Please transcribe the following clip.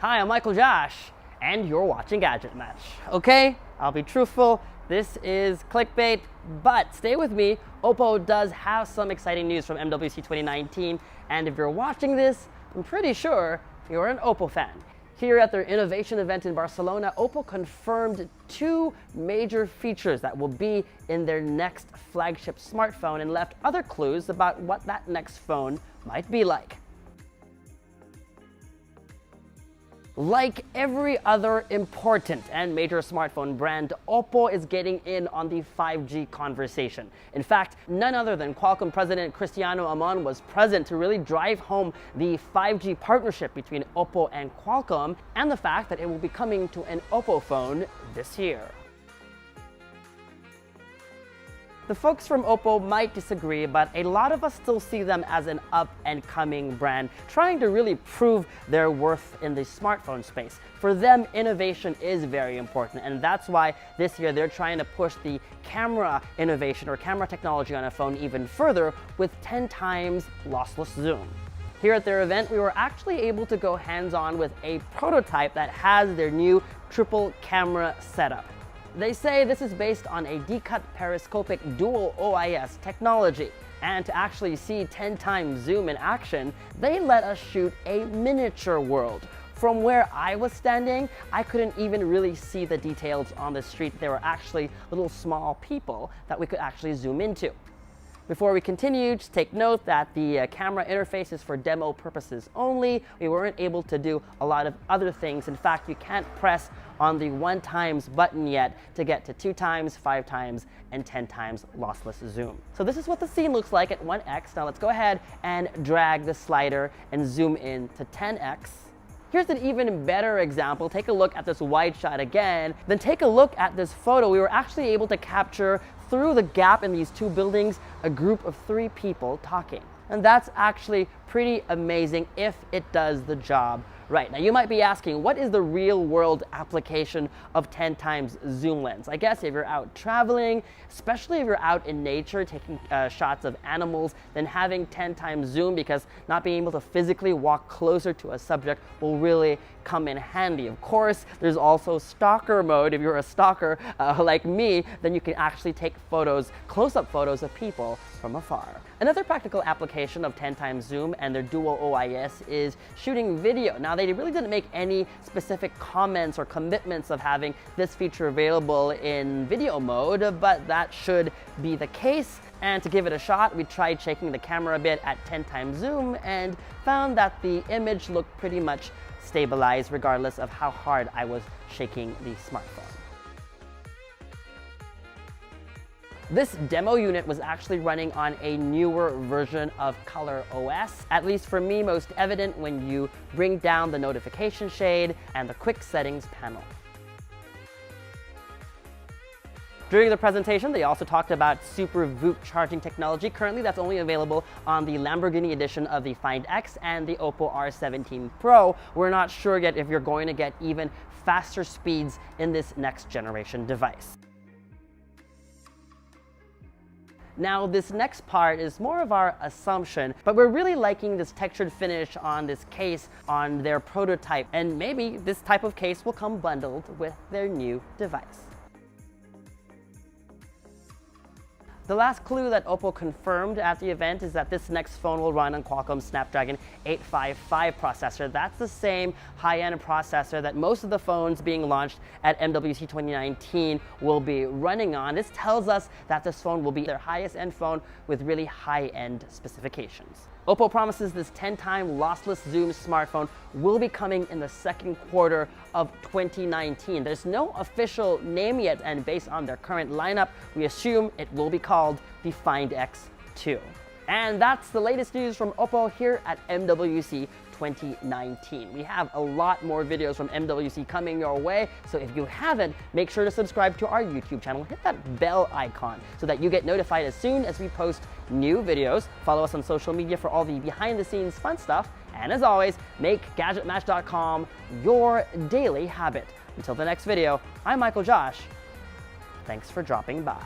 Hi, I'm Michael Josh, and you're watching Gadget Match. Okay, I'll be truthful, this is clickbait, but stay with me. Oppo does have some exciting news from MWC 2019, and if you're watching this, I'm pretty sure you're an Oppo fan. Here at their innovation event in Barcelona, Oppo confirmed two major features that will be in their next flagship smartphone and left other clues about what that next phone might be like. Like every other important and major smartphone brand, Oppo is getting in on the 5G conversation. In fact, none other than Qualcomm President Cristiano Amon was present to really drive home the 5G partnership between Oppo and Qualcomm and the fact that it will be coming to an Oppo phone this year. The folks from Oppo might disagree, but a lot of us still see them as an up-and-coming brand, trying to really prove their worth in the smartphone space. For them, innovation is very important, and that's why this year they're trying to push the camera innovation or camera technology on a phone even further with 10 times lossless zoom. Here at their event, we were actually able to go hands-on with a prototype that has their new triple camera setup. They say this is based on a D-cut periscopic dual OIS technology. And to actually see 10 times zoom in action, they let us shoot a miniature world. From where I was standing, I couldn't even really see the details on the street. There were actually little small people that we could actually zoom into. Before we continue, just take note that the camera interface is for demo purposes only. We weren't able to do a lot of other things. In fact, you can't press on the 1 times button yet to get to 2 times, 5 times, and 10 times lossless zoom. So this is what the scene looks like at 1x. Now let's go ahead and drag the slider and zoom in to 10x. Here's an even better example. Take a look at this wide shot again. Then take a look at this photo. We were actually able to capture through the gap in these two buildings a group of 3 people talking. And that's actually pretty amazing if it does the job right. Now you might be asking, what is the real world application of 10 times zoom lens? I guess if you're out traveling, especially if you're out in nature taking shots of animals, then having 10 times zoom, because not being able to physically walk closer to a subject will really come in handy. Of course, there's also stalker mode. If you're a stalker like me, then you can actually take photos, close-up photos of people from afar. Another practical application of 10 times zoom and their dual OIS is shooting video. Now, they really didn't make any specific comments or commitments of having this feature available in video mode, but that should be the case. And to give it a shot, we tried shaking the camera a bit at 10 times zoom and found that the image looked pretty much stabilized regardless of how hard I was shaking the smartphone. This demo unit was actually running on a newer version of Color OS, at least for me most evident when you bring down the notification shade and the quick settings panel. During the presentation, they also talked about Super VOOC charging technology. Currently, that's only available on the Lamborghini edition of the Find X and the Oppo R17 Pro. We're not sure yet if you're going to get even faster speeds in this next generation device. Now, this next part is more of our assumption, but we're really liking this textured finish on this case on their prototype, and maybe this type of case will come bundled with their new device. The last clue that Oppo confirmed at the event is that this next phone will run on Qualcomm's Snapdragon 855 processor. That's the same high-end processor that most of the phones being launched at MWC 2019 will be running on. This tells us that this phone will be their highest-end phone with really high-end specifications. Oppo promises this 10-time lossless zoom smartphone will be coming in the second quarter of 2019. There's no official name yet, and based on their current lineup, we assume it will be called the Find X2. And that's the latest news from Oppo here at MWC 2019. We have a lot more videos from MWC coming your way, so if you haven't, make sure to subscribe to our YouTube channel. Hit that bell icon so that you get notified as soon as we post new videos. Follow us on social media for all the behind-the-scenes fun stuff. And as always, make GadgetMatch.com your daily habit. Until the next video, I'm Michael Josh. Thanks for dropping by.